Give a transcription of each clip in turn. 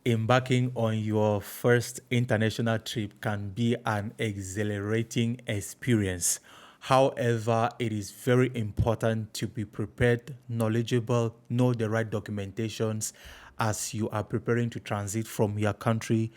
Embarking on your first international trip can be an exhilarating experience. However, it is very important to be prepared, knowledgeable, know the right documentations as you are preparing to transit from your country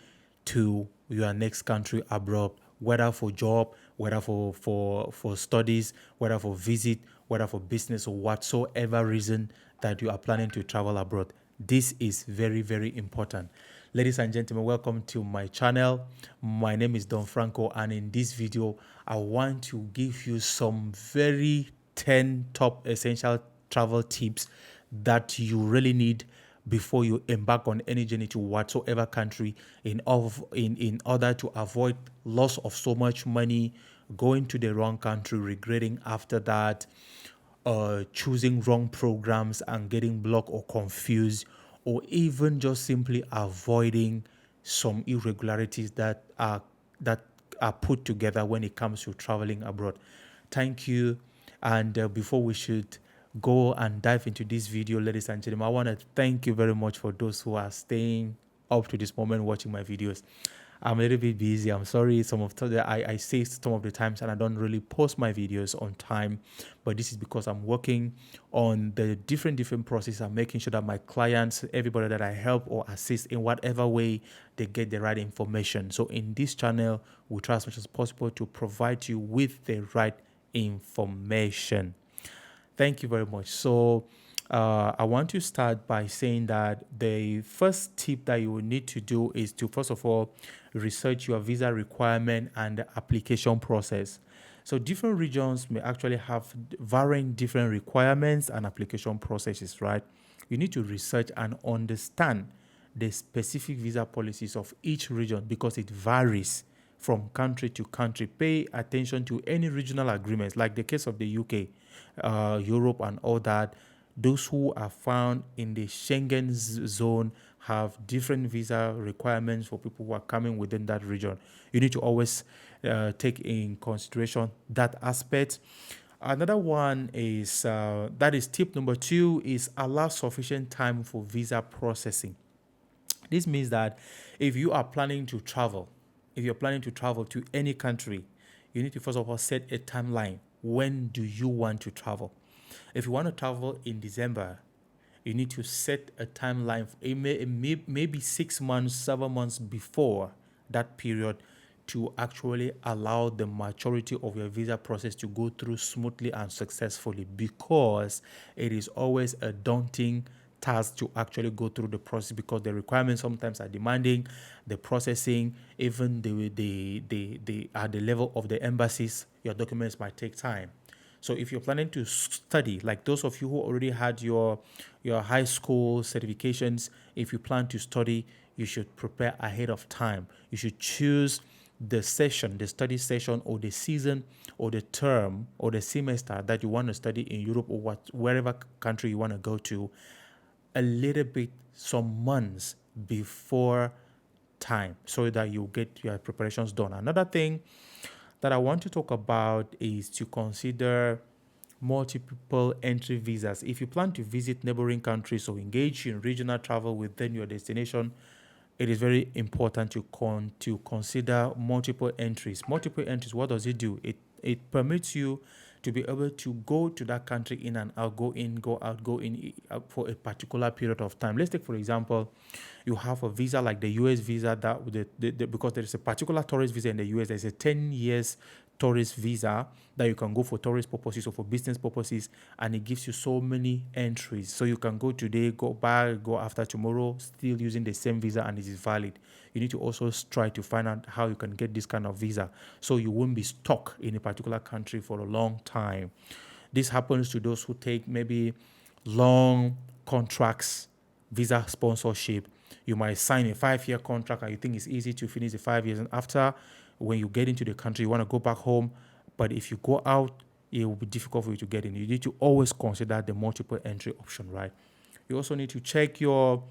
to your next country abroad, whether for job, whether for studies, whether for visit, whether for business or whatsoever reason that you are planning to travel abroad. This is very, very important. Ladies and gentlemen, welcome to my channel. My name is Don Franco, and in this video, I want to give you some very 10 top essential travel tips that you really need before you embark on any journey to whatsoever country in order to avoid loss of so much money, going to the wrong country, regretting after that, choosing wrong programs and getting blocked or confused, or even just simply avoiding some irregularities that are put together when it comes to traveling abroad. Thank you. And before we should go and dive into this video, ladies and gentlemen, I want to thank you very much for those who are staying up to this moment watching my videos. I'm a little bit busy. I'm sorry. I say some of the times and I don't really post my videos on time, but this is because I'm working on the different processes. I'm making sure that my clients, everybody that I help or assist in whatever way, they get the right information. So in this channel, we try as much as possible to provide you with the right information. Thank you very much. So I want to start by saying that the first tip that you will need to do is to, first of all, research your visa requirement and the application process. So different regions may actually have varying different requirements and application processes, right? You need to research and understand the specific visa policies of each region because it varies from country to country. Pay attention to any regional agreements, like the case of the UK, Europe, and all that. Those who are found in the Schengen zone have different visa requirements for people who are coming within that region. You need to always take in consideration that aspect. Another one is that is tip number 2 is allow sufficient time for visa processing. This means that if you are planning to travel, if you're planning to travel to any country, you need to first of all set a timeline. When do you want to travel? If you want to travel in December, you need to set a timeline. Maybe 6 months, 7 months before that period to actually allow the maturity of your visa process to go through smoothly and successfully, because it is always a daunting task to actually go through the process because the requirements sometimes are demanding, the processing, even at the level of the embassies, your documents might take time. So if you're planning to study, like those of you who already had your high school certifications, if you plan to study, you should prepare ahead of time. You should choose the session, the study session, or the season, or the term, or the semester that you want to study in Europe or wherever country you want to go to, a little bit, some months before time, so that you get your preparations done. Another thing that I want to talk about is to consider multiple entry visas. If you plan to visit neighboring countries or engage in regional travel within your destination, it is very important to consider multiple entries. Multiple entries, what does it do? It permits you to be able to go to that country in and out, go in, go out, go in for a particular period of time. Let's take, for example, you have a visa like the US visa because there is a particular tourist visa in the US. There's a 10 years tourist visa that you can go for tourist purposes or for business purposes, and it gives you so many entries. So you can go today, go back, go after tomorrow, still using the same visa, and it is valid. You need to also try to find out how you can get this kind of visa so you won't be stuck in a particular country for a long time. This happens to those who take maybe long contracts, visa sponsorship. You might sign a 5-year contract and you think it's easy to finish the 5 years, and after, when you get into the country, you want to go back home, but if you go out, it will be difficult for you to get in. You need to always consider the multiple entry option, right? You also need to check your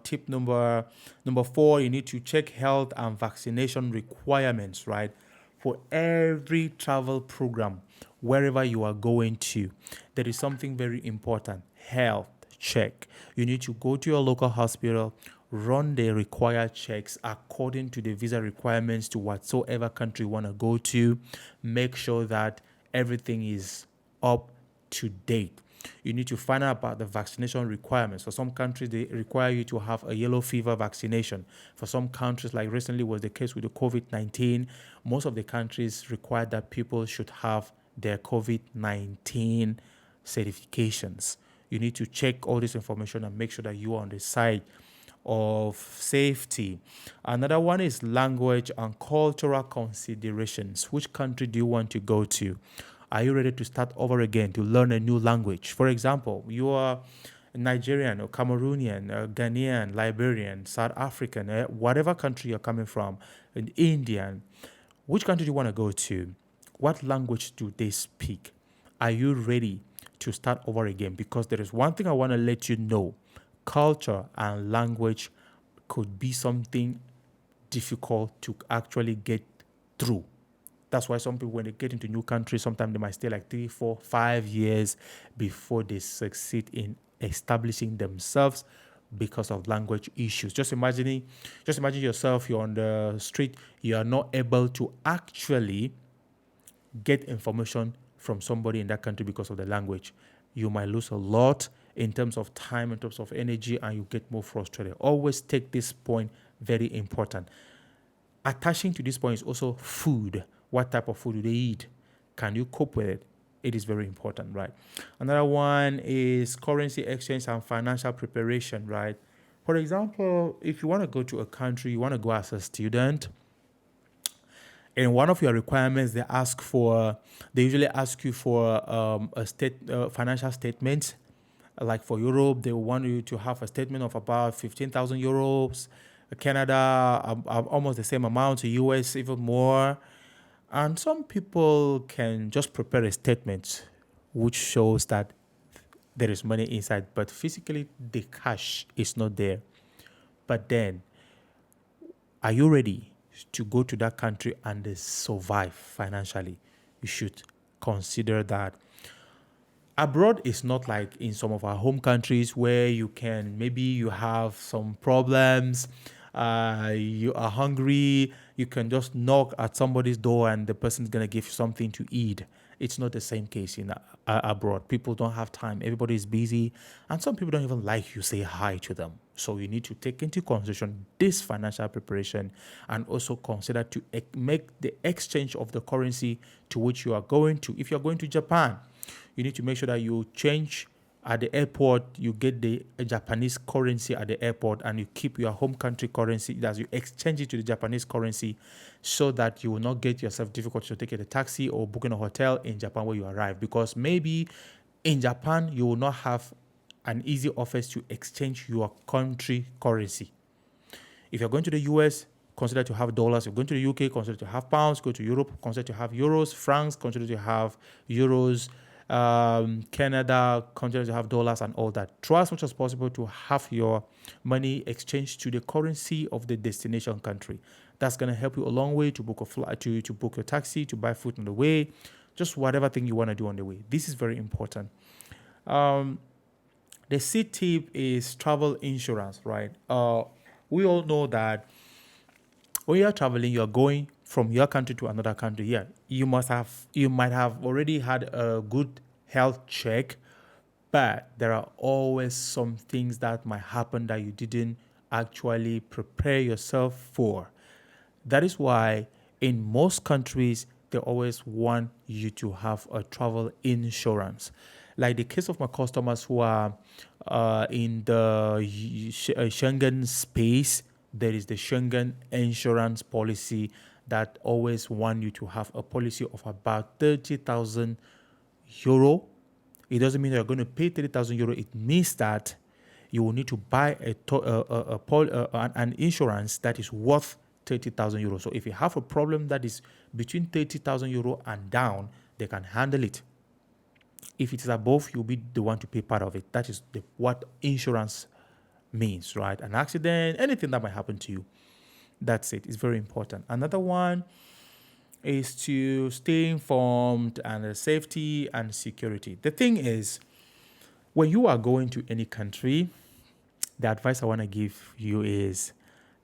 tip number 4. You need to check health and vaccination requirements, right? For every travel program, wherever you are going to, there is something very important: health check. You need to go to your local hospital, run the required checks according to the visa requirements to whatsoever country you want to go to. Make sure that everything is up to date. You need to find out about the vaccination requirements. For some countries, they require you to have a yellow fever vaccination. For some countries, like recently was the case with the COVID-19, most of the countries require that people should have their COVID-19 certifications. You need to check all this information and make sure that you are on the side of safety. Another one is language and cultural considerations. Which country do you want to go to? Are you ready to start over again to learn a new language? For example, you are Nigerian or Cameroonian, or Ghanaian, Liberian, South African, whatever country you're coming from, an Indian. Which country do you want to go to? What language do they speak? Are you ready to start over again? Because there is one thing I want to let you know. Culture and language could be something difficult to actually get through. That's why some people, when they get into new countries, sometimes they might stay like 3, 4, 5 years before they succeed in establishing themselves because of language issues. Just imagine yourself, you're on the street, you are not able to actually get information from somebody in that country because of the language. You might lose a lot in terms of time, in terms of energy, and you get more frustrated. Always take this point very important. Attaching to this point is also food. What type of food do they eat? Can you cope with it? It is very important, right? Another one is currency exchange and financial preparation, right? For example, if you want to go to a country, you want to go as a student, and one of your requirements, they usually ask you for financial statement. Like for Europe, they want you to have a statement of about 15,000 euros. Canada, almost the same amount. To US, even more. And some people can just prepare a statement which shows that there is money inside, but physically the cash is not there. But then, are you ready to go to that country and survive financially? You should consider that. Abroad is not like in some of our home countries where maybe you have some problems, you are hungry, you can just knock at somebody's door and the person's going to give you something to eat. It's not the same case in abroad. People don't have time. Everybody is busy. And some people don't even like you say hi to them. So you need to take into consideration this financial preparation and also consider to make the exchange of the currency to which you are going to. If you're going to Japan, you need to make sure that you change at the airport, you get the Japanese currency at the airport, and you keep your home country currency as you exchange it to the Japanese currency so that you will not get yourself difficult to take a taxi or booking a hotel in Japan where you arrive. Because maybe in Japan, you will not have an easy office to exchange your country currency. If you're going to the US, consider to have dollars. If you're going to the UK, consider to have pounds. Go to Europe, consider to have euros. France, consider to have euros. Canada, continue to have dollars and all that. Try as much as possible to have your money exchanged to the currency of the destination country. That's going to help you a long way to book a flight, to book a taxi, to buy food on the way, just whatever thing you want to do on the way. This is very important. The C tip is travel insurance, right? We all know that when you're traveling, you're going from your country to another country. Yeah, you might have already had a good health check, but there are always some things that might happen that you didn't actually prepare yourself for. That is why in most countries, they always want you to have a travel insurance. Like the case of my customers who are in the Schengen space, there is the Schengen insurance policy that always want you to have a policy of about 30,000 euro. It doesn't mean you're going to pay 30,000 euro. It means that you will need to buy an insurance that is worth 30,000 euro. So if you have a problem that is between 30,000 euro and down, they can handle it. If it is above, you'll be the one to pay part of it. That is what insurance means, right? An accident, anything that might happen to you. That's it. It's very important. Another one is to stay informed and safety and security. The thing is, When you are going to any country, the advice I want to give you is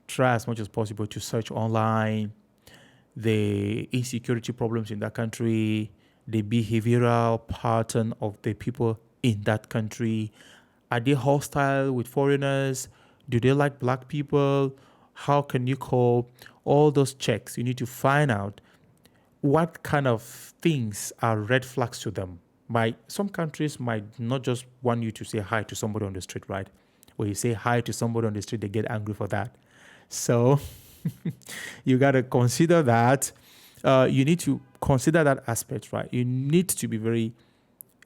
try as much as possible to search online the insecurity problems in that country, the behavioral pattern of the people in that country. Are they hostile with foreigners? Do they like black people? How can you cope? All those checks, you need to find out what kind of things are red flags to them. Some countries might not just want you to say hi to somebody on the street, right? When you say hi to somebody on the street, they get angry for that. So you got to consider that. You need to consider that aspect, right? You need to be very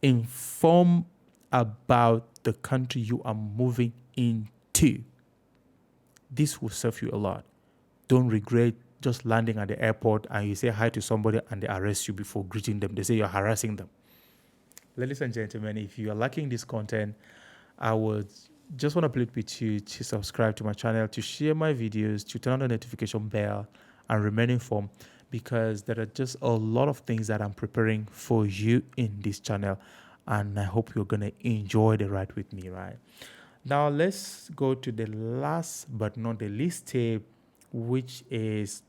informed about the country you are moving into. This will serve you a lot. Don't regret just landing at the airport and you say hi to somebody and they arrest you before greeting them. They say you're harassing them. Ladies and gentlemen, if you are liking this content, I would just want to plead with you to subscribe to my channel, to share my videos, to turn on the notification bell, and remain informed, because there are just a lot of things that I'm preparing for you in this channel, and I hope you're going to enjoy the ride with me, right? Now, let's go to the last but not the least tip, which is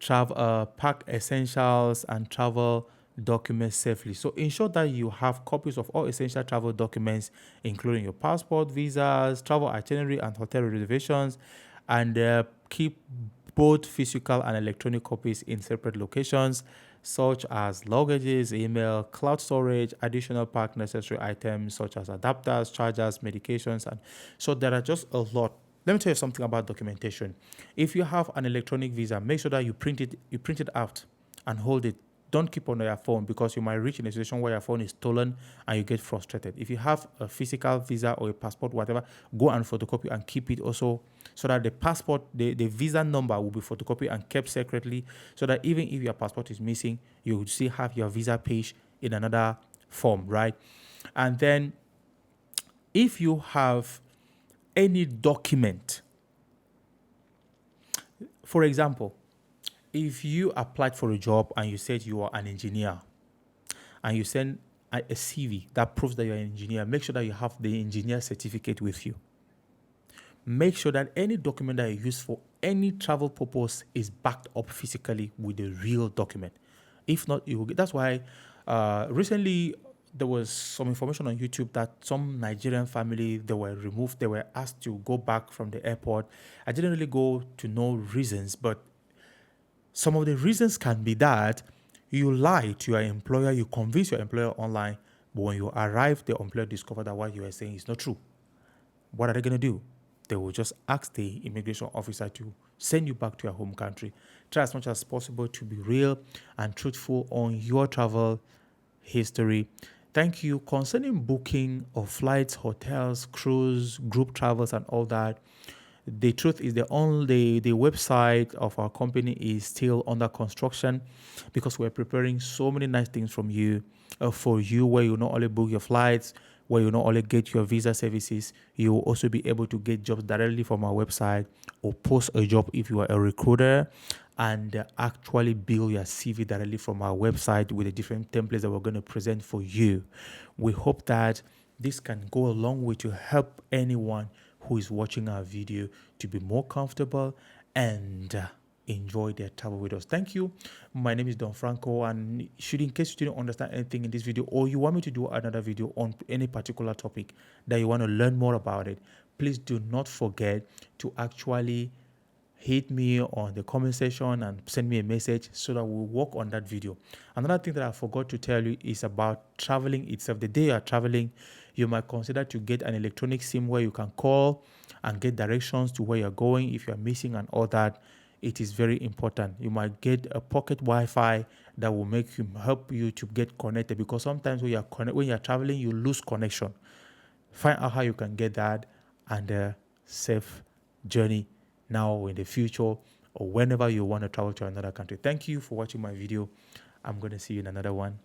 pack essentials and travel documents safely. So ensure that you have copies of all essential travel documents, including your passport, visas, travel itinerary, and hotel reservations, and keep both physical and electronic copies in separate locations, such as luggages, email, cloud storage, additional pack necessary items such as adapters, chargers, medications, and so there are just a lot. Let me tell you something about documentation. If you have an electronic visa, make sure that you print it out and hold it. Don't keep on your phone, because you might reach in a situation where your phone is stolen and you get frustrated. If you have a physical visa or a passport, whatever, go and photocopy and keep it also, so that the passport, the visa number will be photocopied and kept secretly, so that even if your passport is missing, you will still have your visa page in another form, right? And then if you have any document, for example, if you applied for a job and you said you are an engineer and you send a CV that proves that you're an engineer, make sure that you have the engineer certificate with you. Make sure that any document that you use for any travel purpose is backed up physically with a real document. If not, you will get. That's why recently there was some information on YouTube that some Nigerian family, they were removed. They were asked to go back from the airport. I didn't really go to know reasons, but some of the reasons can be that you lie to your employer, you convince your employer online, but when you arrive, the employer discovered that what you were saying is not true. What are they going to do? They will just ask the immigration officer to send you back to your home country. Try as much as possible to be real and truthful on your travel history. Thank you. Concerning booking of flights, hotels, cruise, group travels, and all that, the truth is the website of our company is still under construction, because we're preparing so many nice things from you for you, where you not only book your flights, where you not only get your visa services, you will also be able to get jobs directly from our website, or post a job if you are a recruiter, and actually build your CV directly from our website with the different templates that we're going to present for you. We hope that this can go a long way to help anyone who is watching our video to be more comfortable and enjoy their travel with us. Thank you. My name is Don Franco, and in case you didn't understand anything in this video, or you want me to do another video on any particular topic that you want to learn more about it, please do not forget to actually hit me on the comment section and send me a message, so that we'll work on that video. Another thing that I forgot to tell you is about traveling itself. The day you are traveling, you might consider to get an electronic SIM where you can call and get directions to where you're going if you're missing and all that. It is very important. You might get a pocket Wi-Fi that will help you to get connected, because sometimes when you're traveling, you lose connection. Find out how you can get that, and safe journey now or in the future, or whenever you want to travel to another country. Thank you for watching my video. I'm going to see you in another one.